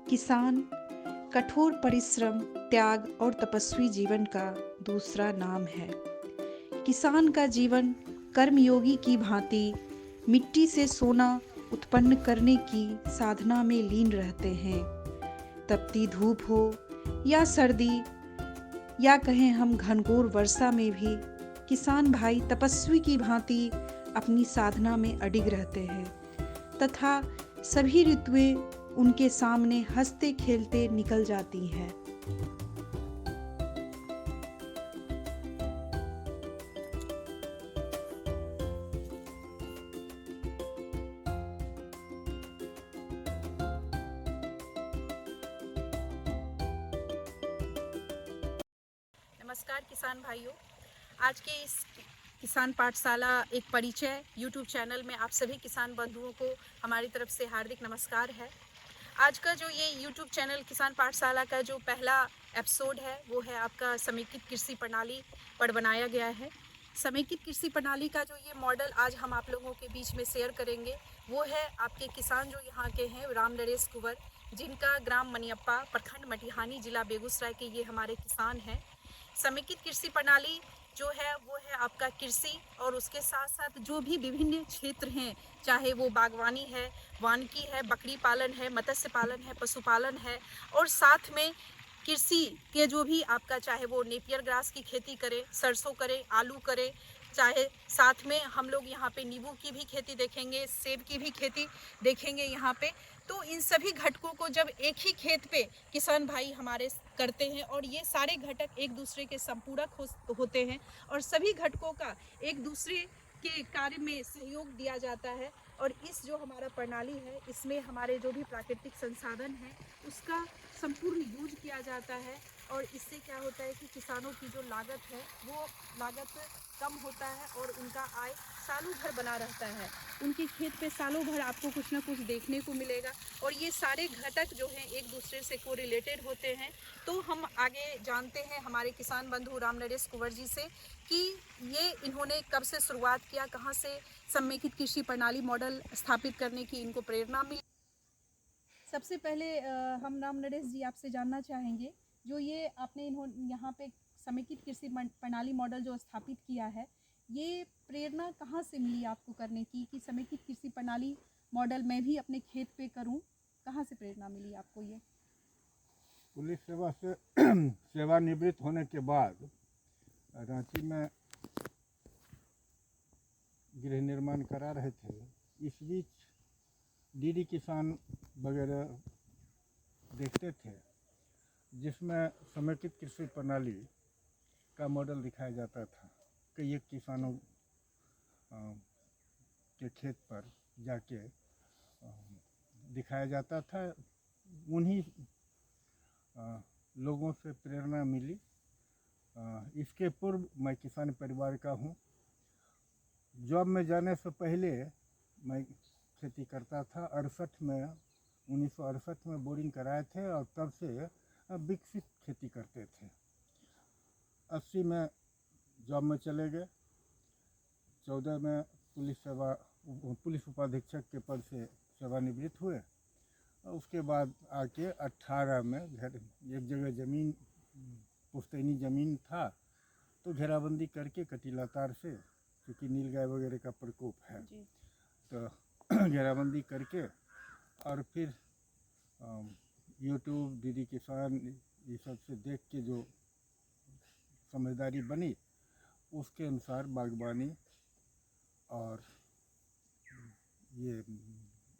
किसान कठोर परिश्रम, त्याग और तपस्वी जीवन का दूसरा नाम है। किसान का जीवन कर्मयोगी की भांति मिट्टी से सोना उत्पन्न करने की साधना में लीन रहते हैं। तपती धूप हो या सर्दी या कहें हम घनघोर वर्षा में भी किसान भाई तपस्वी की भांति अपनी साधना में अडिग रहते हैं तथा सभी ऋतुएं उनके सामने हंसते खेलते निकल जाती हैं। नमस्कार किसान भाइयों। आज के इस किसान पाठशाला एक परिचय यूट्यूब चैनल में आप सभी किसान बंधुओं को हमारी तरफ से हार्दिक नमस्कार है। आज का जो ये यूट्यूब चैनल किसान पाठशाला का जो पहला एपिसोड है वो है आपका समेकित कृषि प्रणाली पर बनाया गया है। समेकित कृषि प्रणाली का जो ये मॉडल आज हम आप लोगों के बीच में शेयर करेंगे वो है आपके किसान जो यहाँ के हैं राम नरेश कुंवर, जिनका ग्राम मनियप्पा, प्रखंड मटिहानी, जिला बेगूसराय के ये हमारे किसान हैं। समेकित कृषि प्रणाली जो है वो है आपका कृषि और उसके साथ साथ जो भी विभिन्न क्षेत्र हैं, चाहे वो बागवानी है, वानिकी है, बकरी पालन है, मत्स्य पालन है, पशुपालन है और साथ में कृषि के जो भी आपका चाहे वो नेपियर ग्रास की खेती करें, सरसों करें, आलू करें, चाहे साथ में हम लोग यहाँ पे नींबू की भी खेती देखेंगे, सेब की भी खेती देखेंगे यहाँ पे। तो इन सभी घटकों को जब एक ही खेत पे किसान भाई हमारे करते हैं और ये सारे घटक एक दूसरे के संपूरक होते हैं और सभी घटकों का एक दूसरे के कार्य में सहयोग दिया जाता है। और इस जो हमारा प्रणाली है इसमें हमारे जो भी प्राकृतिक संसाधन है उसका संपूर्ण यूज किया जाता है और इससे क्या होता है कि किसानों की जो लागत है वो लागत कम होता है और उनका आय सालों भर बना रहता है। उनके खेत पे सालों भर आपको कुछ ना कुछ देखने को मिलेगा और ये सारे घटक जो हैं एक दूसरे से को रिलेटेड होते हैं। तो हम आगे जानते हैं हमारे किसान बंधु राम नरेश कुंवर जी से कि ये इन्होंने कब से शुरुआत किया, कहाँ से समेकित कृषि प्रणाली मॉडल स्थापित करने की इनको प्रेरणा मिली। सबसे पहले हम राम नरेश जी आपसे जानना चाहेंगे, जो ये आपने यहाँ पे समेकित कृषि प्रणाली मॉडल जो स्थापित किया है, ये प्रेरणा कहाँ से मिली आपको करने की कि समेकित कृषि प्रणाली मॉडल मैं भी अपने खेत पे करूँ? कहाँ से प्रेरणा मिली आपको ये? पुलिस सेवा से सेवानिवृत्त होने के बाद रांची में गृह निर्माण करा रहे थे। इस बीच डीडी किसान वगैरह देखते थे जिसमें समेकित कृषि प्रणाली का मॉडल दिखाया जाता था। कई एक किसानों के खेत पर जाके दिखाया जाता था। उन्हीं लोगों से प्रेरणा मिली। इसके पूर्व मैं किसान परिवार का हूँ। जॉब में जाने से पहले मैं खेती करता था। 1968 में बोरिंग कराए थे और तब से विकसित खेती करते थे। 80 में जॉब में चले गए। 14 में पुलिस उपाधीक्षक के पद से सेवानिवृत्त हुए। उसके बाद आके 18 में एक जगह ज़मीन पुश्तैनी ज़मीन था तो घेराबंदी करके कटीला तार से, क्योंकि नील गाय वगैरह का प्रकोप है, तो घेराबंदी करके और फिर यूट्यूब, डीडी किसान ये सब से देख के जो समझदारी बनी उसके अनुसार बागवानी और ये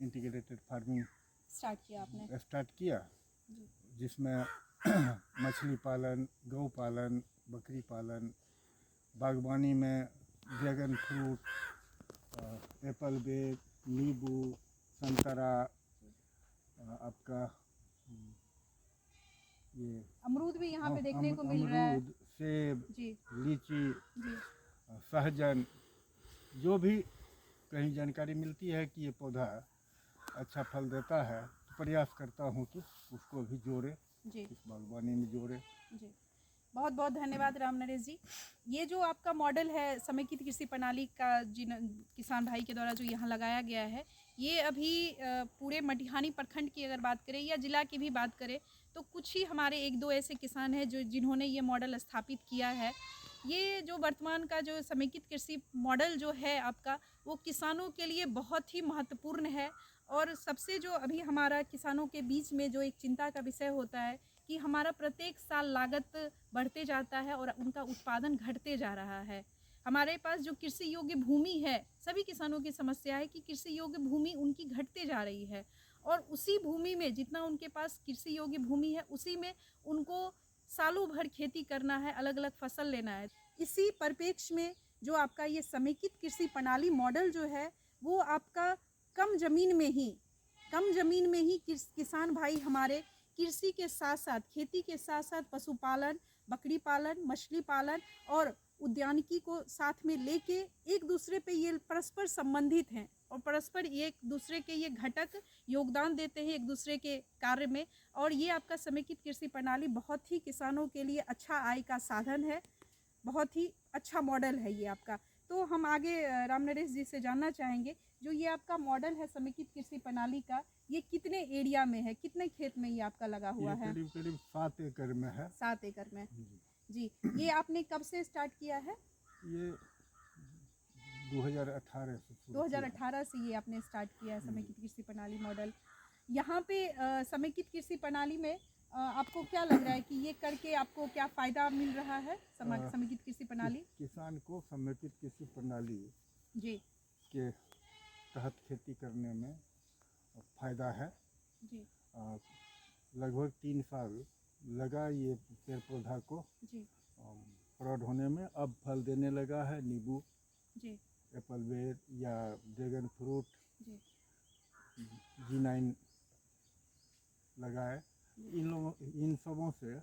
इंटीग्रेटेड फार्मिंग स्टार्ट किया, जिसमें मछली पालन, गौ पालन, बकरी पालन, बागवानी में ड्रैगन फ्रूट, एप्पल बेर, नींबू, संतरा, आपका ये अमरूद भी यहाँ पे देखने को मिल रहा है। अमरूद, सेब, जी लीची, जी सहजन, जो भी कहीं जानकारी मिलती है कि ये पौधा अच्छा फल देता है तो प्रयास करता हूँ कि उसको भी जोड़े, जी इस बागवानी में जोड़े। जी। बहुत बहुत धन्यवाद राम नरेश जी। ये जो आपका मॉडल है समेकित कृषि प्रणाली का जिन किसान भाई के द्वारा जो यहाँ लगाया गया है, ये अभी पूरे मटिहानी प्रखंड की अगर बात करें या जिला की भी बात करें तो कुछ ही हमारे एक दो ऐसे किसान हैं जिन्होंने ये मॉडल स्थापित किया है। ये जो वर्तमान का जो समेकित कृषि मॉडल जो है आपका, वो किसानों के लिए बहुत ही महत्वपूर्ण है। और सबसे जो अभी हमारा किसानों के बीच में जो एक चिंता का विषय होता है कि हमारा प्रत्येक साल लागत बढ़ते जाता है और उनका उत्पादन घटते जा रहा है। हमारे पास जो कृषि योग्य भूमि है, सभी किसानों की समस्या है कि कृषि योग्य भूमि उनकी घटते जा रही है और उसी भूमि में जितना उनके पास कृषि योग्य भूमि है उसी में उनको सालों भर खेती करना है, अलग अलग फसल लेना है। इसी परिप्रेक्ष्य में जो आपका ये समेकित कृषि प्रणाली मॉडल जो है वो आपका कम ज़मीन में ही किसान भाई हमारे कृषि के साथ साथ, खेती के साथ साथ पशुपालन, बकरी पालन, मछली पालन और उद्यानिकी को साथ में लेके एक दूसरे पे ये परस्पर संबंधित हैं और परस्पर एक दूसरे के ये घटक योगदान देते हैं एक दूसरे के कार्य में। और ये आपका समेकित कृषि प्रणाली बहुत ही किसानों के लिए अच्छा आय का साधन है, बहुत ही अच्छा मॉडल है ये आपका। तो हम आगे राम नरेश जी से जानना चाहेंगे, जो ये आपका मॉडल है समेकित कृषि प्रणाली का, ये कितने एरिया में है, कितने खेत में ये आपका लगा हुआ है? करीब करीब 7 एकड़ में है। 7 एकड़ में जी। ये आपने कब से स्टार्ट किया है? ये 2018 से शुरू 2018 से ये आपने स्टार्ट किया है समेकित कृषि प्रणाली मॉडल। यहाँ पे समेकित कृषि प्रणाली में आपको क्या लग रहा है कि ये करके आपको क्या फ़ायदा मिल रहा है समेकित कृषि प्रणाली? किसान को समेकित कृषि प्रणाली जी के तहत खेती करने में फ़ायदा है जी लगभग 3 साल लगा ये पेड़ पौधा को जी प्रौढ़ होने में। अब फल देने लगा है, नींबू, जी एप्पल बेर या ड्रैगन फ्रूट, जी G9 लगाए। इन सबों से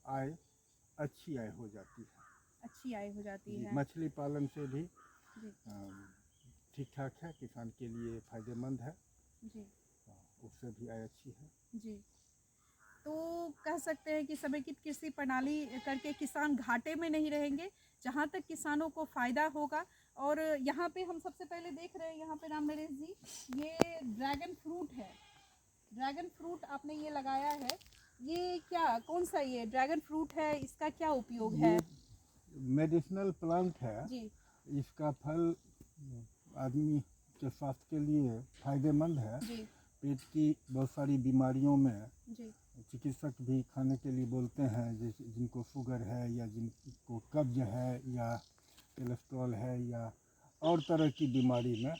आय अच्छी आय हो जाती है। अच्छी आय हो जाती है। मछली पालन से भी जी ठीक ठाक है, किसान के लिए फ़ायदेमंद है, जी उससे भी आय अच्छी है। जी। तो कह सकते हैं कि समेकित कृषि प्रणाली करके किसान घाटे में नहीं रहेंगे, जहाँ तक किसानों को फ़ायदा होगा। और यहाँ पे हम सबसे पहले देख रहे हैं, यहाँ पे राम नरेश जी, ये ड्रैगन फ्रूट है। ड्रैगन फ्रूट आपने ये लगाया है, ये क्या, कौन सा ये ड्रैगन फ्रूट है, इसका क्या उपयोग है? मेडिसिनल प्लांट है जी इसका फल आदमी के स्वास्थ्य के लिए फ़ायदेमंद है। जी पेट की बहुत सारी बीमारियों में जी चिकित्सक भी खाने के लिए बोलते हैं, जैसे जिनको शुगर है या जिनको कब्ज है या कोलेस्ट्रॉल है या और तरह की बीमारी में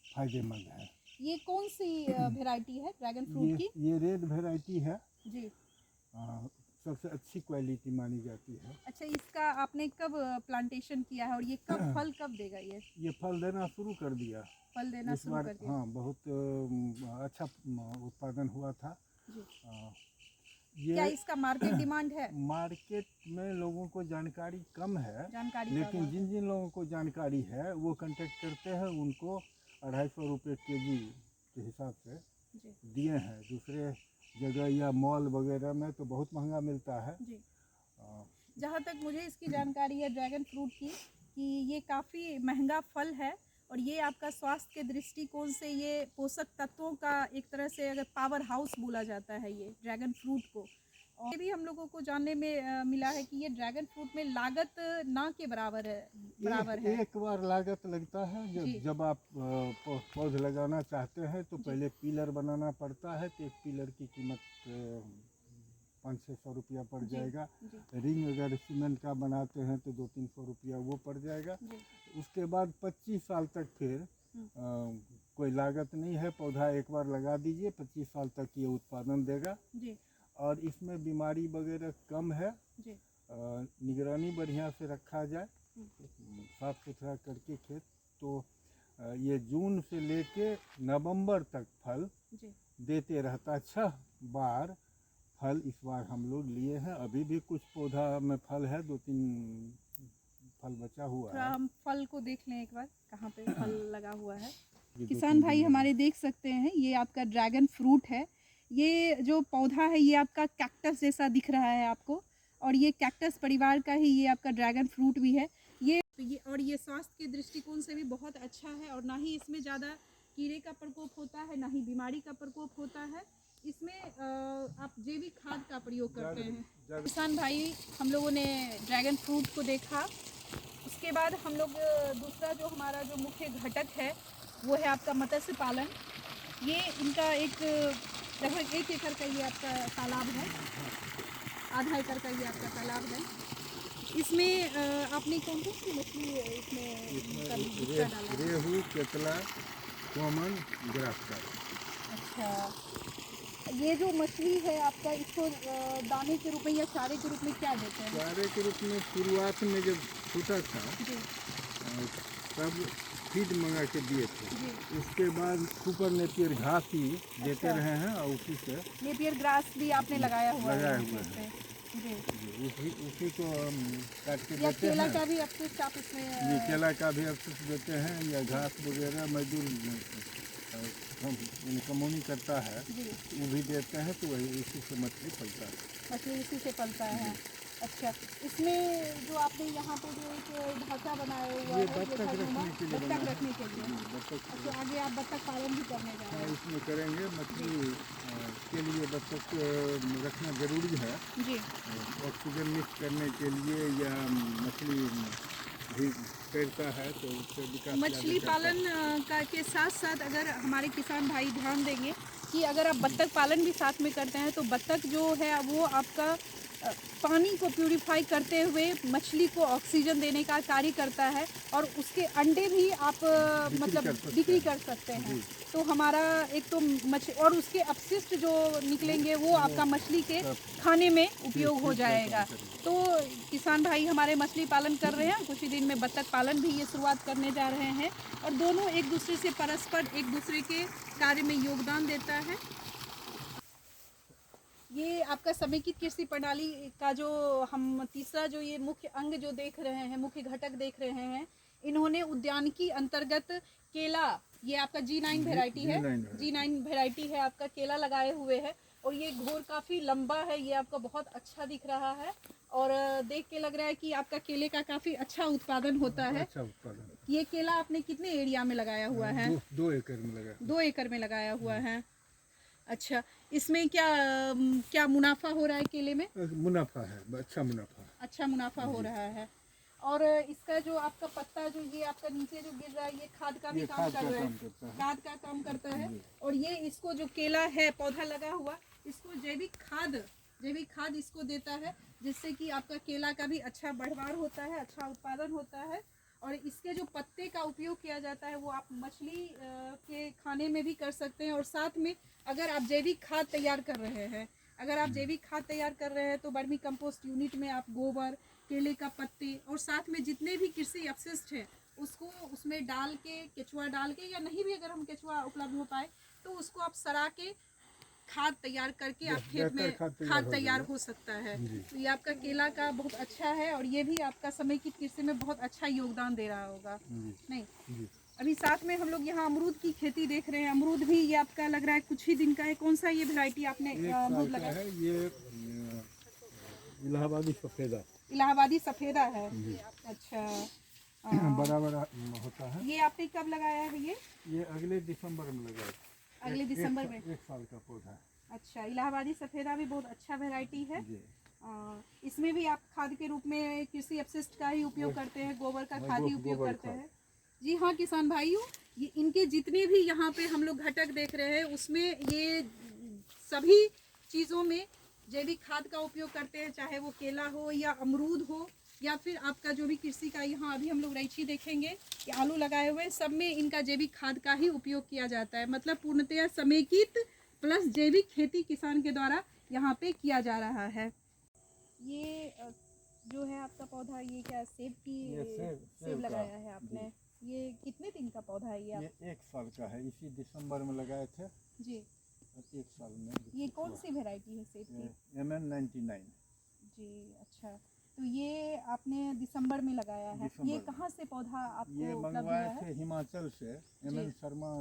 फ़ायदेमंद है। ये कौन सी वैरायटी है ड्रैगन फ्रूट की? ये रेड वैरायटी है जी। सबसे अच्छी क्वालिटी मानी जाती है। अच्छा, इसका आपने कब प्लांटेशन किया है और ये कब फल कब देगा? ये फल देना शुरू कर दिया, फल देना शुरू कर दिया। हाँ, बहुत अच्छा उत्पादन हुआ था जी। ये क्या इसका मार्केट डिमांड है? मार्केट में लोगों को जानकारी कम है, लेकिन जानकारी जिन लोगों को जानकारी है वो कांटेक्ट करते हैं, उनको 250 रुपये केजी के हिसाब से दिए हैं। दूसरे जगह या मॉल वगैरह में तो बहुत महंगा मिलता है जी। जहाँ तक मुझे इसकी जानकारी है ड्रैगन फ्रूट की, कि ये काफ़ी महंगा फल है और ये आपका स्वास्थ्य के दृष्टिकोण से ये पोषक तत्वों का एक तरह से अगर पावर हाउस बोला जाता है ये ड्रैगन फ्रूट को। और ये भी हम लोगों को जानने में मिला है कि ये ड्रैगन फ्रूट में लागत ना के बराबर है। एक बार लागत लगता है जब आप पौध लगाना चाहते हैं तो पहले पिलर बनाना पड़ता है, तो एक पिलर की कीमत 500-600 रुपया पड़ जाएगा। रिंग अगर सीमेंट का बनाते हैं तो 200-300 रुपया वो पड़ जाएगा। उसके बाद 25 साल तक फिर कोई लागत नहीं है, पौधा एक बार लगा दीजिए, 25 साल तक ये उत्पादन देगा। और इसमें बीमारी वगैरह कम है, निगरानी बढ़िया से रखा जाए, साफ सुथरा करके खेत, तो ये जून से लेके नवंबर तक फल देते रहता। 6 बार फल इस बार हम लोग लिए हैं, अभी भी कुछ पौधा में फल है, 2-3 फल बचा हुआ है। हम फल को देख लें एक बार, कहाँ पे फल लगा हुआ है। किसान भाई हमारे देख सकते हैं, ये आपका ड्रैगन फ्रूट है। ये जो पौधा है ये आपका कैक्टस जैसा दिख रहा है आपको, और ये कैक्टस परिवार का ही ये आपका ड्रैगन फ्रूट भी है। ये और ये स्वास्थ्य के दृष्टिकोण से भी बहुत अच्छा है और ना ही इसमें ज़्यादा कीड़े का प्रकोप होता है, ना ही बीमारी का प्रकोप होता है। इसमें आप जैविक खाद का प्रयोग करते हैं। किसान भाई, हम लोगों ने ड्रैगन फ्रूट को देखा। उसके बाद हम लोग दूसरा जो हमारा जो मुख्य घटक है वो है आपका मत्स्य पालन। ये इनका एक लगभग 1 एकड़ का ये आपका तालाब है, आधा एकड़ का ये आपका तालाब है। इसमें आपने कौन कौन सी मछली इसमें डाला है? रेहू, केतला, कॉमन, ग्रास कार्प। अच्छा, ये जो मछली है आपका, इसको दाने के रूप में या चारे के रूप में क्या देते हैं? चारे के रूप में शुरुआत में जब छोटा था जी तब फीड मंगा के दिए थे। जी। उसके बाद सुपर नेपियर घास ही देते अच्छा। रहे हैं और उसी से नेपियर ग्रास भी आपने लगाया हुआ लगाया है? हुआ इस है। पे। जी। उसी को काट के या देते केला हैं। का भी अपशिष्ट आप इसमें ये केला का भी अपशिष्ट देते हैं या घास वगैरह मजदूर कमौनी करता है जी, वो भी देते हैं, तो वही उसी से मछली फलता है। मछली इसी से पलता है। अच्छा, इसमें जो आपने यहाँ पे जो एक ढांचा बनाया हुआ ये है, बत्तख रखने के लिए बना बत्तख है। रखने के लिए। बत्तख अच्छा, आगे आप बत्तख पालन भी करने जा रहे हैं? इसमें करेंगे। मछली के लिए बत्तख रखना जरूरी है, जी ऑक्सीजन मिक्स करने के लिए, या मछली भी तैरता है तो उससे विकास मछली ज़्यादा करता है। पालन का के साथ साथ अगर हमारे किसान भाई ध्यान देंगे कि अगर आप बत्तख पालन भी साथ में करते हैं तो बत्तख जो है वो आपका पानी को प्यूरिफाई करते हुए मछली को ऑक्सीजन देने का कार्य करता है और उसके अंडे भी आप मतलब बिक्री कर सकते हैं। तो हमारा एक तो मछली और उसके अपशिष्ट जो निकलेंगे वो आपका मछली के खाने में उपयोग हो जाएगा। तो किसान भाई हमारे मछली पालन कर रहे हैं, कुछ ही दिन में बत्तख पालन भी ये शुरुआत करने जा रहे हैं और दोनों एक दूसरे से परस्पर एक दूसरे के कार्य में योगदान देता है। ये आपका समेकित कृषि प्रणाली का जो हम तीसरा जो ये मुख्य अंग जो देख रहे हैं, मुख्य घटक देख रहे हैं, इन्होंने उद्यानिकी अंतर्गत केला, ये आपका G9 वैरायटी है, G9 वैरायटी है आपका, केला लगाए हुए है और ये घोर काफ़ी लंबा है, ये आपका बहुत अच्छा दिख रहा है और देख के लग रहा है कि आपका केले का काफ़ी अच्छा उत्पादन होता है। अच्छा उत्पादन। ये केला आपने कितने एरिया में लगाया हुआ है? 2 एकड़ में लगा। 2 एकड़ में लगाया हुआ है। अच्छा, इसमें क्या क्या मुनाफा हो रहा है केले में? मुनाफा है, अच्छा मुनाफा। अच्छा मुनाफा हो रहा है। और इसका जो आपका पत्ता जो ये आपका नीचे जो गिर रहा है ये खाद का भी काम कर रहा है, खाद का काम करता है। और ये इसको जो केला है पौधा लगा हुआ, इसको जैविक खाद इसको देता है, जिससे कि आपका केला का भी अच्छा बढ़वार होता है, अच्छा उत्पादन होता है। और इसके जो पत्ते का उपयोग किया जाता है वो आप मछली के खाने में भी कर सकते हैं। और साथ में अगर आप जैविक खाद तैयार कर रहे हैं तो वर्मी कंपोस्ट यूनिट में आप गोबर, केले का पत्ते और साथ में जितने भी कृषि अपशिष्ट हैं उसको उसमें डाल के, केचुआ डाल के, या नहीं भी अगर हम केचुआ उपलब्ध हो पाए तो उसको आप सड़ा के खाद तैयार करके आप खेत में खाद तैयार हो सकता है। तो ये आपका केला का बहुत अच्छा है और ये भी आपका समेकित कृषि में बहुत अच्छा योगदान दे रहा होगा। नहीं, अभी साथ में हम लोग यहाँ अमरूद की खेती देख रहे हैं। अमरूद भी ये आपका लग रहा है कुछ ही दिन का है। कौन सा ये वैरायटी आपने अमरूद लगाया है? ये इलाहाबादी सफेदा। इलाहाबादी सफेदा है। अच्छा, बड़ा होता है। ये आपने कब लगाया है? ये अगले दिसंबर में लगाया। अगले दिसंबर में। 1 साल का पौधा है। अच्छा, इलाहाबादी सफेदा भी बहुत अच्छा वैरायटी है। इसमें भी आप खाद के रूप में कृषि अपशिष्ट का ही उपयोग करते हैं, गोबर का खाद ही उपयोग करते हैं। जी हाँ किसान भाइयों, ये इनके जितने भी यहाँ पे हम लोग घटक देख रहे हैं उसमें ये सभी चीज़ों में जैविक खाद का उपयोग करते हैं, चाहे वो केला हो या अमरूद हो या फिर आपका जो भी कृषि का, यहाँ अभी हम लोग रैंची देखेंगे कि आलू लगाए हुए, सब में इनका जैविक खाद का ही उपयोग किया जाता है। मतलब पूर्णतया समेकित प्लस जैविक खेती किसान के द्वारा यहाँ पे किया जा रहा है। ये जो है आपका पौधा, ये क्या सेब लगाया है आपने? ये कितने दिन का पौधा है ये? 1 साल का है। इसी दिसंबर में लगाए थे जी। 1 साल में। ये कौन सी वैरायटी है सेब की? MN99 जी। अच्छा, तो ये आपने दिसंबर में लगाया है। ये कहाँ से पौधा आपको उपलब्ध हुआ है? थे हिमाचल से, MN शर्मा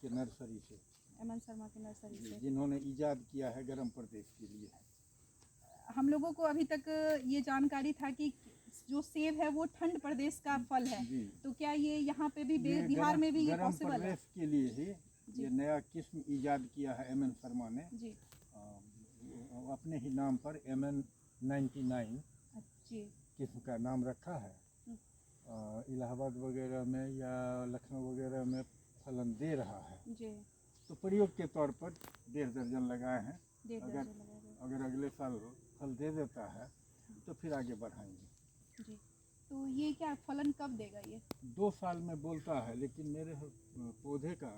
के नर्सरी से। MN शर्मा की नर्सरी से, जिन्होंने इजाद किया है गर्म प्रदेश के लिए। हम लोगों को अभी तक ये जानकारी था कि जो सेब है वो ठंड प्रदेश का फल है, जी। तो क्या ये यहाँ पे भी ये बिहार में भी ये गरम पॉसिबल है? प्रदेश के लिए ही जी। ये नया किस्म इजाद किया है एमएन शर्मा ने। जी अपने ही नाम पर MN 99 जी किस्म का नाम रखा है। इलाहाबाद वगैरह में या लखनऊ वगैरह में फलन दे रहा है, जी तो प्रयोग के तौर पर 1.5 दर्जन लगाए हैं। 1.5 अगर दर्जन लगा रहे अगर अगले साल फल दे देता है तो फिर आगे बढ़ाएंगे। हैं। जी, तो ये क्या फलन कब देगा ये? 2 साल में बोलता है, लेकिन मेरे पौधे का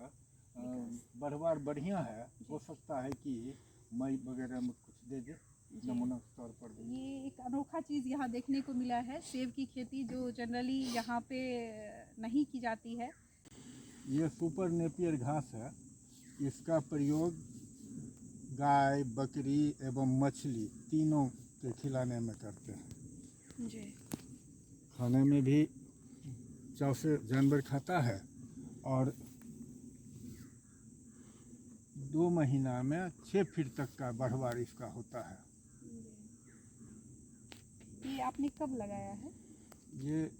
बढ़वार बढ़िया है। हो सकता है कि मई वगैरह में कुछ दे दे, नमूना के तौर पर दे। ये एक अनोखा चीज़ यहाँ देखने को मिला है, सेब की खेती जो जनरली यहाँ पे नहीं की जाती है। ये सुपर नेपियर घास है। इसका प्रयोग गाय, बकरी एवं मछली तीनों के खिलाने में करते हैं। जी खाने में भी चाव से जानवर खाता है, और 2 महीना में 6 फीट तक का बढ़वार इसका होता है। ये आपने कब लगाया है? ये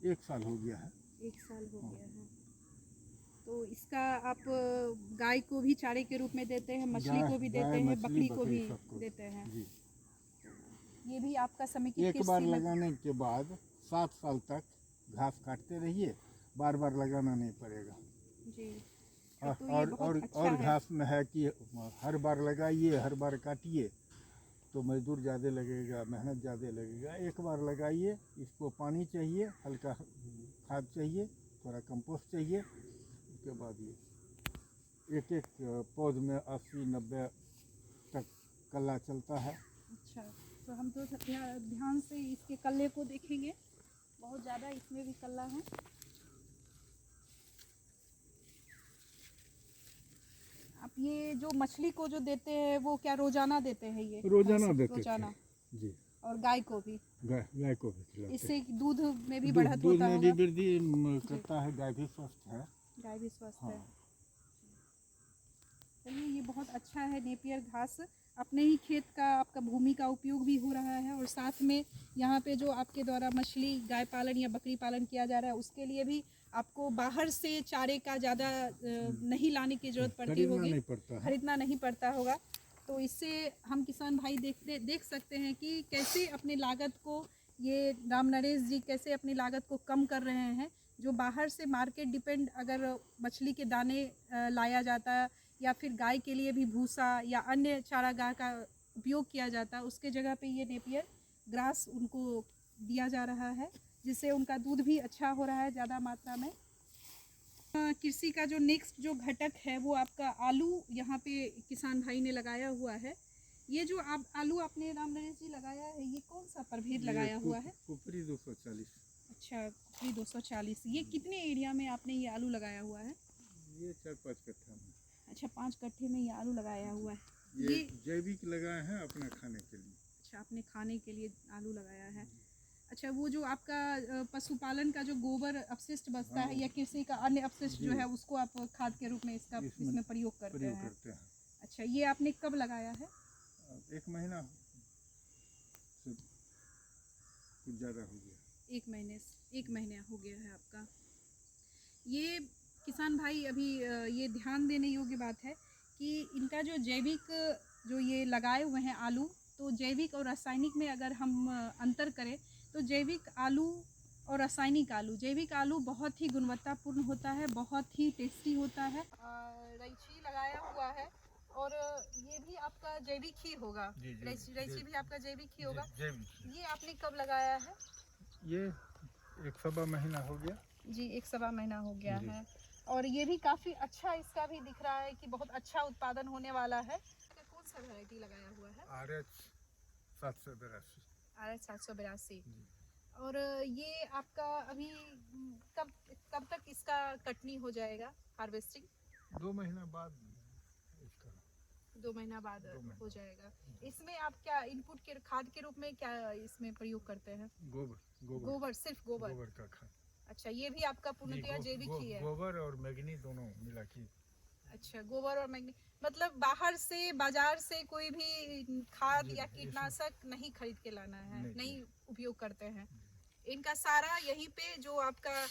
1 साल हो गया है। 1 साल हो गया है। तो इसका आप गाय को भी चारे के रूप में देते हैं, मछली को भी देते हैं, बकरी को भी देते हैं। जी। ये भी आपका समेकित एक किस बार से लगाने के बाद 7 साल तक घास काटते रहिए, बार बार लगाना नहीं पड़ेगा। जी और ये बहुत अच्छा और है। घास में है कि हर बार लगाइए, हर बार काटिए तो मजदूर ज़्यादा लगेगा, मेहनत ज़्यादा लगेगा। एक बार लगाइए, इसको पानी चाहिए, हल्का खाद चाहिए, थोड़ा कंपोस्ट चाहिए। उसके बाद ये एक पौध में 80-90 तक कल्ला चलता है। अच्छा, तो हम तो ध्यान से इसके कल्ले को देखेंगे। बहुत ज़्यादा इसमें भी कल्ला है। आप ये जो मछली को जो देते हैं वो क्या रोजाना देते हैं? ये रोजाना देते रोजाना थे। जी। और गाय को भी? गाय को भी खिलाते हैं। इससे दूध में भी दूध बढ़त दूध होता में भी होगा? वृद्धि करता है। गाय भी स्वस्थ है। गाय भी स्वस्थ हाँ। है। चलिए, ये बहुत अच्छा है। नेपियर घास अपने ही खेत का, आपका भूमि का उपयोग भी हो रहा है, और साथ में यहाँ पे जो आपके द्वारा मछली, गाय पालन या बकरी पालन किया जा रहा है उसके लिए भी आपको बाहर से चारे का ज़्यादा नहीं लाने की ज़रूरत पड़ती होगी, खरीदना नहीं पड़ता होगा। तो इससे हम किसान भाई देख सकते हैं कि कैसे अपनी लागत को, ये राम नरेश जी कैसे अपनी लागत को कम कर रहे हैं। जो बाहर से मार्केट डिपेंड अगर मछली के दाने लाया जाता या फिर गाय के लिए भी भूसा या अन्य चारागाह का उपयोग किया जाता, उसके जगह पे ये नेपियर ग्रास उनको दिया जा रहा है, जिससे उनका दूध भी अच्छा हो रहा है ज़्यादा मात्रा में। कृषि का जो नेक्स्ट जो घटक है वो आपका आलू यहाँ पे किसान भाई ने लगाया हुआ है। ये जो आप आलू आपने राम नरेश जी लगाया है, ये कौन सा प्रभेद लगाया हुआ है? कुपरी 240। अच्छा, कुपरी 240। ये कितने एरिया में आपने ये आलू लगाया हुआ है? ये 4-5 कट्ठा में। अच्छा, 5 कट्ठे में ये आलू लगाया हुआ है। ये जैविक लगाए हैं अपने खाने के लिए। अच्छा, अपने खाने के लिए आलू लगाया है। अच्छा, वो जो आपका पशुपालन का जो गोबर अपशिष्ट बचता है या कृषि का अन्य अपशिष्ट जो है उसको आप खाद के रूप में इसमें प्रयोग करते हैं। अच्छा, ये आपने कब लगाया है? 1 महीना से कुछ ज़्यादा हो गया। 1 महीना हो गया है आपका। ये किसान भाई अभी ये ध्यान देने योग्य बात है कि इनका जो जैविक जो ये लगाए हुए हैं आलू, तो जैविक और रासायनिक में अगर हम अंतर करें तो जैविक आलू और रासायनिक आलू, जैविक आलू बहुत ही गुणवत्तापूर्ण होता है, बहुत ही टेस्टी होता है। रैंची लगाया हुआ है और ये भी आपका जैविक ही होगा। रैंची भी आपका जैविक ही होगा। ये आपने कब लगाया है? ये 1-1.25 महीना हो गया जी, 1-1.25 महीना हो गया है। और ये भी काफ़ी अच्छा इसका भी दिख रहा है कि बहुत अच्छा उत्पादन होने वाला है। कौन सा वैरायटी लगाया हुआ है? RH 782। RH 782। और ये आपका अभी कब तक इसका कटनी हो जाएगा, हार्वेस्टिंग? 2 महीना बाद इसका 2 महीना बाद हो जाएगा। इसमें आप क्या इनपुट के खाद के रूप में क्या इसमें प्रयोग करते हैं? गोबर, सिर्फ गोबर का खाद। अच्छा, ये भी आपका पूर्णतया जैविक ही है? गोबर और मैग्नी दोनों मिला के अच्छा, गोबर और मैग्नी मतलब बाहर से बाजार से कोई भी खाद जी या नहीं, कीटनाशक नहीं खरीद के लाना है, नहीं, नहीं उपयोग करते हैं। इनका सारा यहीं पे जो आपका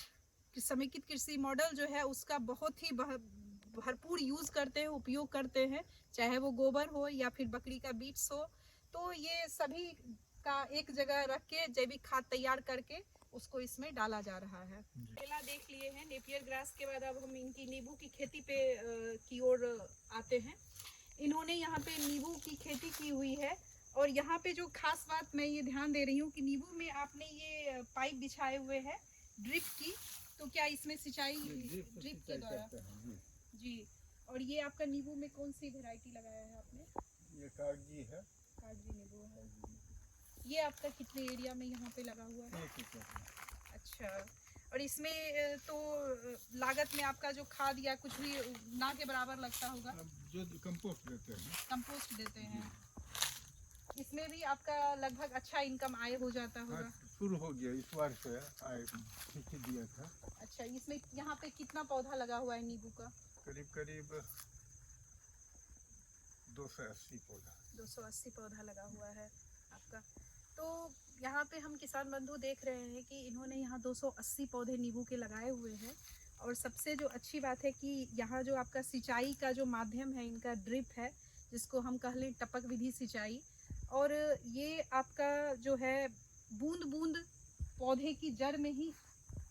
समेकित कृषि मॉडल जो है उसका बहुत ही भरपूर यूज करते हैं, उपयोग करते हैं, चाहे वो गोबर हो या फिर बकरी का बीट्स हो। तो ये सभी का एक जगह रख के जैविक खाद तैयार करके उसको इसमें डाला जा रहा है। केला देख लिए हैं, नेपियर ग्रास के बाद अब हम इनकी नींबू की खेती पे की ओर आते हैं। इन्होंने यहाँ पे नींबू की खेती की हुई है और यहाँ पे जो खास बात मैं ये ध्यान दे रही हूँ कि नींबू में आपने ये पाइप बिछाए हुए हैं ड्रिप की, तो क्या इसमें सिंचाई ड्रिप के द्वारा? जी। और ये आपका नींबू में कौन सी वैरायटी लगाया है आपने? ये कागजी है। कागजी नींबू है। ये आपका कितने एरिया में यहाँ पे लगा हुआ है? 1 एकड़ में। अच्छा। और इसमें तो लागत में आपका जो खाद या कुछ भी ना के बराबर लगता होगा? अब जो कंपोस्ट देते हैं। कंपोस्ट देते हैं। इसमें भी आपका लगभग अच्छा इनकम आय हो जाता होगा? शुरू हो गया इस बार से आय ठीक दिया था। अच्छा, इसमें यहाँ पे कितना पौधा लगा हुआ है नींबू का? करीब करीब 280 पौधा। 280 पौधा लगा हुआ है आपका। तो यहाँ पे हम किसान बंधु देख रहे हैं कि इन्होंने यहाँ 280 पौधे नींबू के लगाए हुए हैं। और सबसे जो अच्छी बात है कि यहाँ जो आपका सिंचाई का जो माध्यम है इनका ड्रिप है, जिसको हम कह लें टपक विधि सिंचाई। और ये आपका जो है बूंद बूंद पौधे की जड़ में ही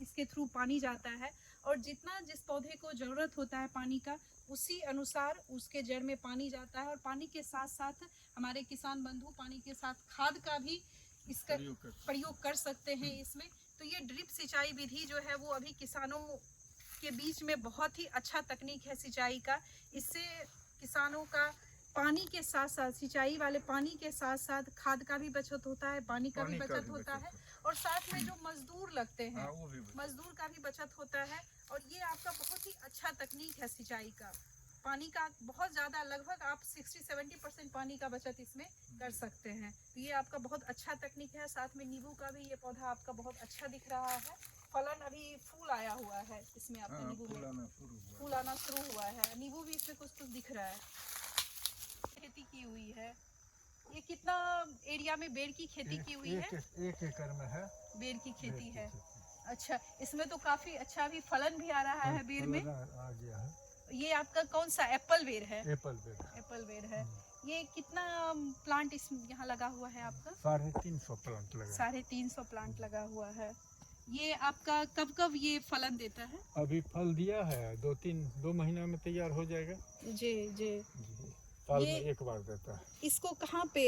इसके थ्रू पानी जाता है और जितना जिस पौधे को ज़रूरत होता है पानी का उसी अनुसार उसके जड़ में पानी जाता है। और पानी के साथ साथ हमारे किसान बंधु पानी के साथ खाद का भी इसका प्रयोग कर सकते हैं इसमें। तो ये ड्रिप सिंचाई विधि जो है वो अभी किसानों के बीच में बहुत ही अच्छा तकनीक है सिंचाई का। इससे किसानों का पानी के साथ साथ सिंचाई वाले पानी के साथ साथ खाद का भी बचत होता है, पानी का भी बचत होता है और साथ में जो मजदूर लगते हैं मजदूर का भी बचत होता है। और ये आपका बहुत ही अच्छा तकनीक है सिंचाई का। पानी का बहुत ज़्यादा लगभग आप 60-70% पानी का बचत इसमें कर सकते हैं। तो ये आपका बहुत अच्छा तकनीक है। साथ में नींबू का भी ये पौधा आपका बहुत अच्छा दिख रहा है। फलन अभी फूल आया हुआ है इसमें आपका नींबू में फूल आना शुरू हुआ है। नींबू भी इसमें कुछ कुछ दिख रहा है। खेती की हुई है। ये कितना एरिया में बेर की खेती की हुई है? 1 एकड़ में है बेर की खेती है। अच्छा, इसमें तो काफी अच्छा भी फलन भी आ रहा है बेर में। आ गया है। ये आपका कौन सा एप्पल बेर है? एप्पल बेर है। ये कितना प्लांट इस यहाँ लगा हुआ है आपका? 350 प्लांट लगा। 350 प्लांट लगा हुआ है। ये आपका कब कब ये फलन देता है? अभी फल दिया है 2 महीना में तैयार हो जाएगा। जी जी। साल में एक बार देता है। इसको कहाँ पे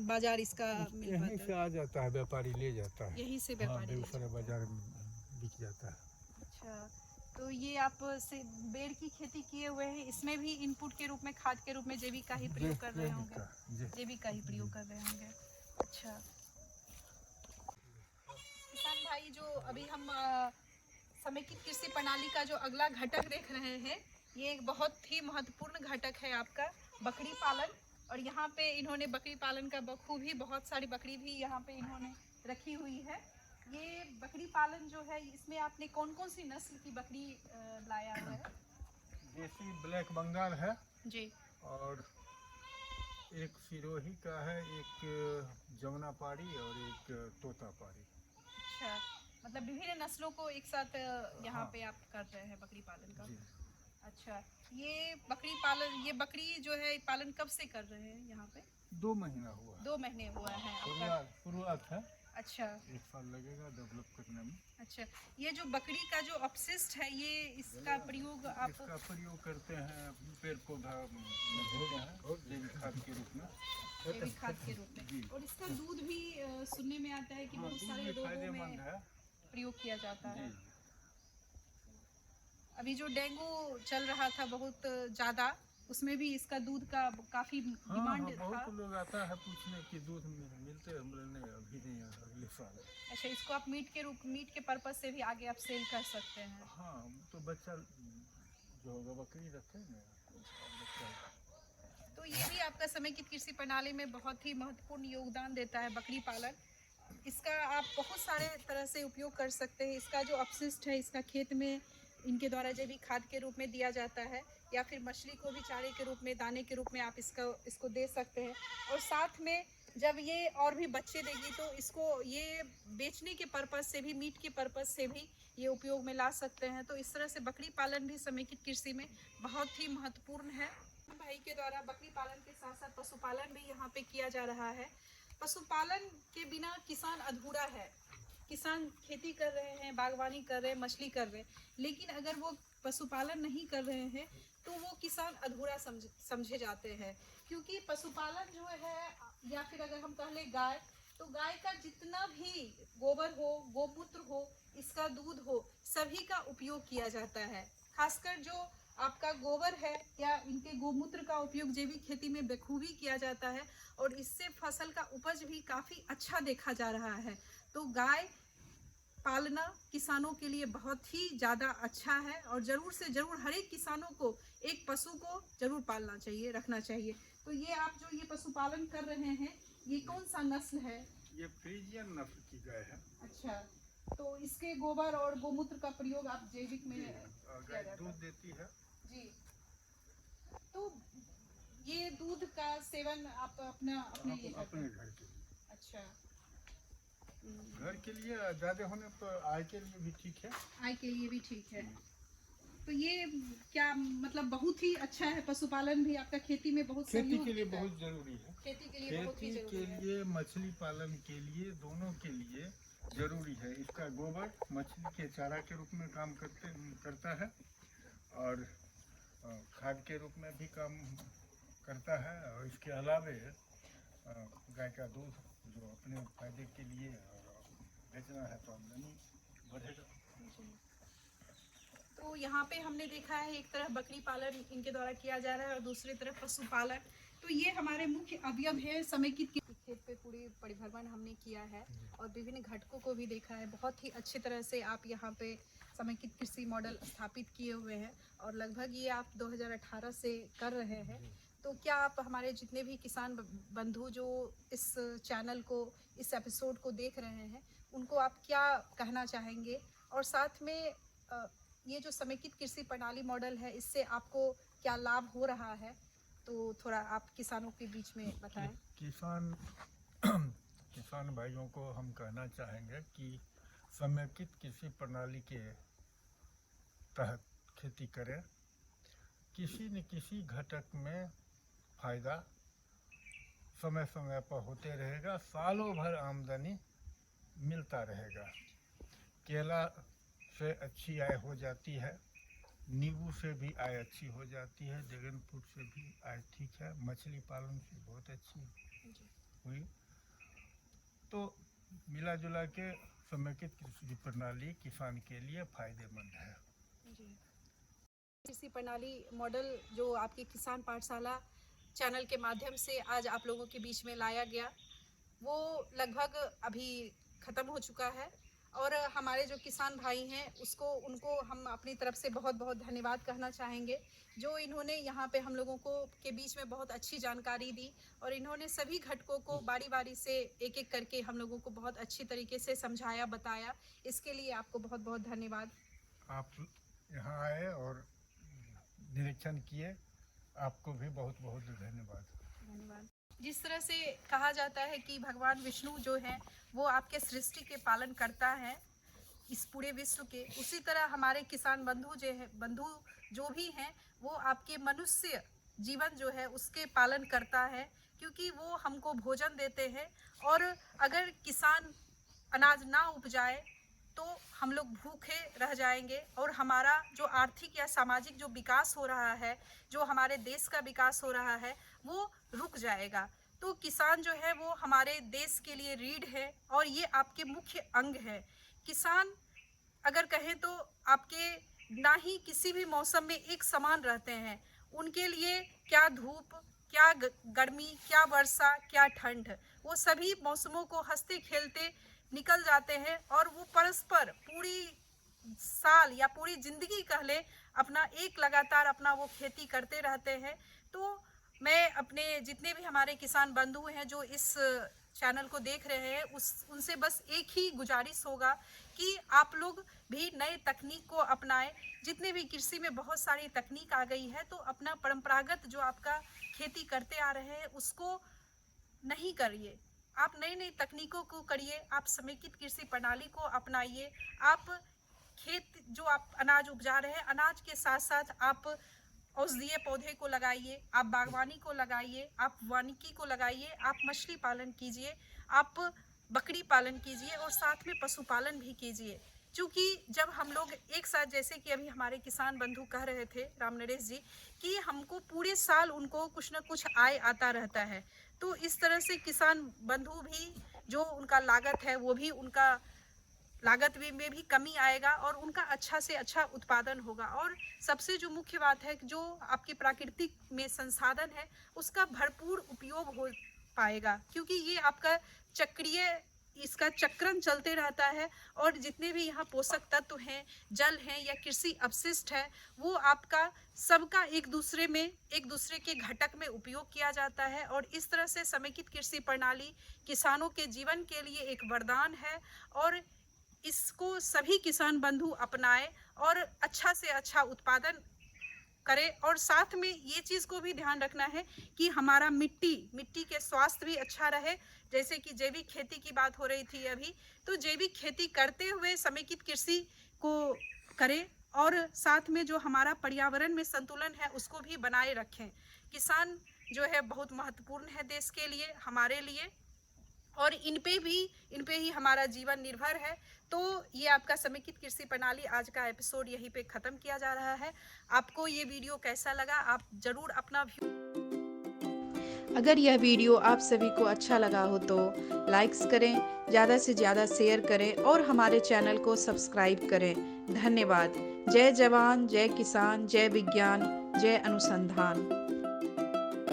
बाजार इसका मिल पाता है? यहीं से आ जाता है, व्यापारी ले जाता है। यहीं से व्यापारी बेगूसराय बाजार में बिक जाता है। अच्छा, तो ये आप से बेर की खेती किए हुए हैं, इसमें भी इनपुट के रूप में खाद के रूप में जैविक का ही प्रयोग कर रहे होंगे? जैविक का ही प्रयोग कर रहे होंगे। अच्छा किसान भाई, जो अभी हम समेकित कृषि प्रणाली का जो अगला घटक देख रहे हैं, ये एक बहुत ही महत्वपूर्ण घटक है आपका बकरी पालन। और यहाँ पे इन्होंने बकरी पालन का बखूबी बहुत सारी बकरी भी यहाँ पे इन्होंने रखी हुई है। ये बकरी पालन जो है इसमें आपने कौन कौन सी नस्ल की बकरी लाया हुआ है? देसी ब्लैक बंगाल है जी। और एक सिरोही का है, एक जमुनापाड़ी और एक तोतापाड़ी। अच्छा, मतलब विभिन्न नस्लों को एक साथ यहाँ पे आप कर रहे हैं बकरी पालन का। अच्छा, ये बकरी जो है पालन कब से कर रहे हैं यहाँ पे? 2 महीना हुआ। 2 महीने हुआ है आपका? शुरुआत है। अच्छा, 1 साल लगेगा डेवलप करने में। अच्छा, ये जो बकरी का जो अपशिष्ट है ये इसका प्रयोग आप करते हैं पेड़ पौधा जैविक खाद के रूप में। जैविक खाद के रूप में। और इसका दूध भी सुनने में आता है कि बहुत सारे रोगों में प्रयोग किया जाता है। अभी जो डेंगू चल रहा था बहुत ज़्यादा, उसमें भी इसका दूध का काफ़ी डिमांड था। बहुत लोग आता है पूछने कि दूध मिलते हैं, नहीं अभी नहीं, अगले साल। अच्छा, इसको आप मीट के पर्पज से भी आगे आप सेल कर सकते हैं। हाँ, तो बच्चा जो होगा बकरी रखे ना। तो ये भी आपका समेकित कृषि प्रणाली में बहुत ही महत्वपूर्ण योगदान देता है बकरी पालन। इसका आप बहुत सारे तरह से उपयोग कर सकते हैं। इसका जो अपशिष्ट है इसका खेत में इनके द्वारा जैविक खाद के रूप में दिया जाता है, या फिर मछली को भी चारे के रूप में, दाने के रूप में आप इसको दे सकते हैं। और साथ में जब ये और भी बच्चे देगी तो इसको ये बेचने के पर्पज़ से भी, मीट के पर्पज़ से भी ये उपयोग में ला सकते हैं। तो इस तरह से बकरी पालन भी समेकित कृषि में बहुत ही महत्वपूर्ण है। भाई के द्वारा बकरी पालन के साथ साथ पशुपालन भी यहाँ पे किया जा रहा है। पशुपालन के बिना किसान अधूरा है। किसान खेती कर रहे हैं, बागवानी कर रहे हैं, मछली कर रहे हैं, लेकिन अगर वो पशुपालन नहीं कर रहे हैं तो वो किसान अधूरा समझे जाते हैं। क्योंकि पशुपालन जो है, या फिर अगर हम कह लें गाय, तो गाय का जितना भी गोबर हो, गोमूत्र हो, इसका दूध हो, सभी का उपयोग किया जाता है। खासकर जो आपका गोबर है या इनके गोमूत्र का उपयोग जैविक खेती में बखूबी किया जाता है, और इससे फसल का उपज भी काफ़ी अच्छा देखा जा रहा है। तो गाय पालना किसानों के लिए बहुत ही ज़्यादा अच्छा है, और ज़रूर से ज़रूर हर एक किसानों को एक पशु को ज़रूर पालना चाहिए, रखना चाहिए। तो ये आप जो ये पशुपालन कर रहे हैं, ये कौन सा नस्ल है? ये फ्रीजियन नस्ल की गाय है। अच्छा, तो इसके गोबर और गोमूत्र का प्रयोग आप जैविक में गाय दूध देती है जी। तो ये दूध का सेवन आप अपने लिए करते अपने हैं? घर के लिए। अच्छा, घर के लिए ज़्यादा होने पर आय के लिए भी ठीक है। आय के लिए भी ठीक है। तो ये क्या मतलब बहुत ही अच्छा है, पशुपालन भी आपका खेती में बहुत खेती सहयोग के लिए देता है। बहुत जरूरी है। खेती के लिए बहुत ही खेती के जरूरी है। लिए, मछली पालन के लिए, दोनों के लिए जरूरी है। इसका गोबर मछली के चारा के रूप में काम करता है, और खाद के रूप में भी काम करता है। और इसके अलावे गाय का दूध जो अपने फायदे के लिए बेचना है तो आमदनी बढ़ेगा। तो यहाँ पे हमने देखा है, एक तरफ बकरी पालन इनके द्वारा किया जा रहा है और दूसरी तरफ पशुपालन। तो ये हमारे मुख्य अवयव है समेकित खेत पे पूरी परिभ्रमण हमने किया है और विभिन्न घटकों को भी देखा है। बहुत ही अच्छी तरह से आप यहाँ पे समेकित कृषि मॉडल स्थापित किए हुए हैं, और लगभग ये आप 2018 से कर रहे हैं। तो क्या आप हमारे जितने भी किसान बंधु जो इस चैनल को, इस एपिसोड को देख रहे हैं, उनको आप क्या कहना चाहेंगे? और साथ में ये जो समेकित कृषि प्रणाली मॉडल है, इससे आपको क्या लाभ हो रहा है? तो थोड़ा आप किसानों के बीच में बताएं। किसान भाइयों को हम कहना चाहेंगे कि समेकित कृषि प्रणाली के तहत खेती करें। किसी न किसी घटक में फायदा समय समय पर होते रहेगा, सालों भर आमदनी मिलता रहेगा। केला से अच्छी आय हो जाती है, नींबू से भी आय अच्छी हो जाती है, ड्रैगन फ्रूट से भी आय ठीक है, मछली पालन से बहुत अच्छी हुई। तो मिला जुला के समेकित कृषि प्रणाली किसान के लिए फायदेमंद है। कृषि प्रणाली मॉडल जो आपकी किसान पाठशाला चैनल के माध्यम से आज आप लोगों के बीच में लाया गया, वो लगभग अभी ख़त्म हो चुका है, और हमारे जो किसान भाई हैं उनको हम अपनी तरफ से बहुत बहुत धन्यवाद कहना चाहेंगे, जो इन्होंने यहाँ पे हम लोगों को के बीच में बहुत अच्छी जानकारी दी, और इन्होंने सभी घटकों को बारी बारी से एक एक करके हम लोगों को बहुत अच्छी तरीके से समझाया, बताया। इसके लिए आपको बहुत बहुत धन्यवाद। आप यहाँ आए और निरीक्षण किए, आपको भी बहुत बहुत धन्यवाद। धन्यवाद। जिस तरह से कहा जाता है कि भगवान विष्णु जो है वो आपके सृष्टि के पालन करता है इस पूरे विश्व के, उसी तरह हमारे किसान बंधु जो भी हैं वो आपके मनुष्य जीवन जो है उसके पालन करता है, क्योंकि वो हमको भोजन देते हैं। और अगर किसान अनाज ना उपजाए तो हम लोग भूखे रह जाएंगे, और हमारा जो आर्थिक या सामाजिक जो विकास हो रहा है, जो हमारे देश का विकास हो रहा है, वो रुक जाएगा। तो किसान जो है वो हमारे देश के लिए रीढ़ है, और ये आपके मुख्य अंग है। किसान अगर कहें तो आपके ना ही किसी भी मौसम में एक समान रहते हैं। उनके लिए क्या धूप, क्या गर्मी, क्या वर्षा, क्या ठंड, वो सभी मौसमों को हंसते खेलते निकल जाते हैं, और वो परस्पर पूरी साल या पूरी जिंदगी कह ले अपना एक लगातार अपना वो खेती करते रहते हैं। तो मैं अपने जितने भी हमारे किसान बंधु हैं जो इस चैनल को देख रहे हैं उनसे बस एक ही गुजारिश होगा कि आप लोग भी नए तकनीक को अपनाएं। जितने भी कृषि में बहुत सारी तकनीक आ गई है, तो अपना परंपरागत जो आपका खेती करते आ रहे हैं उसको नहीं करिए, आप नई नई तकनीकों को करिए, आप समेकित कृषि प्रणाली को अपनाइए। आप खेत जो आप अनाज उपजा रहे हैं, अनाज के साथ साथ आप औषधीय पौधे को लगाइए, आप बागवानी को लगाइए, आप वानिकी को लगाइए, आप मछली पालन कीजिए, आप बकरी पालन कीजिए और साथ में पशुपालन भी कीजिए। क्योंकि जब हम लोग एक साथ, जैसे कि अभी हमारे किसान बंधु कह रहे थे राम नरेश जी, कि हमको पूरे साल उनको कुछ ना कुछ आय आता रहता है, तो इस तरह से किसान बंधु भी जो उनका लागत है वो भी उनका लागत में भी कमी आएगा और उनका अच्छा से अच्छा उत्पादन होगा। और सबसे जो मुख्य बात है कि जो आपके प्राकृतिक में संसाधन है उसका भरपूर उपयोग हो पाएगा, क्योंकि ये आपका चक्रीय इसका चक्रण चलते रहता है और जितने भी यहाँ पोषक तत्व हैं, जल हैं या कृषि अपशिष्ट है, वो आपका सबका एक दूसरे के घटक में उपयोग किया जाता है। और इस तरह से समेकित कृषि प्रणाली किसानों के जीवन के लिए एक वरदान है और इसको सभी किसान बंधु अपनाएं और अच्छा से अच्छा उत्पादन करें। और साथ में ये चीज़ को भी ध्यान रखना है कि हमारा मिट्टी के स्वास्थ्य भी अच्छा रहे। जैसे कि जैविक खेती की बात हो रही थी अभी, तो जैविक खेती करते हुए समेकित कृषि को करें और साथ में जो हमारा पर्यावरण में संतुलन है उसको भी बनाए रखें। किसान जो है बहुत महत्वपूर्ण है देश के लिए, हमारे लिए, और इन पे ही हमारा जीवन निर्भर है। तो ये आपका समेकित कृषि प्रणाली आज का एपिसोड यहीं पे ख़त्म किया जा रहा है। आपको ये वीडियो कैसा लगा, आप ज़रूर अपना अगर यह वीडियो आप सभी को अच्छा लगा हो तो लाइक्स करें, ज़्यादा से ज़्यादा शेयर करें और हमारे चैनल को सब्सक्राइब करें। धन्यवाद। जय जवान, जय किसान, जय विज्ञान, जय अनुसंधान।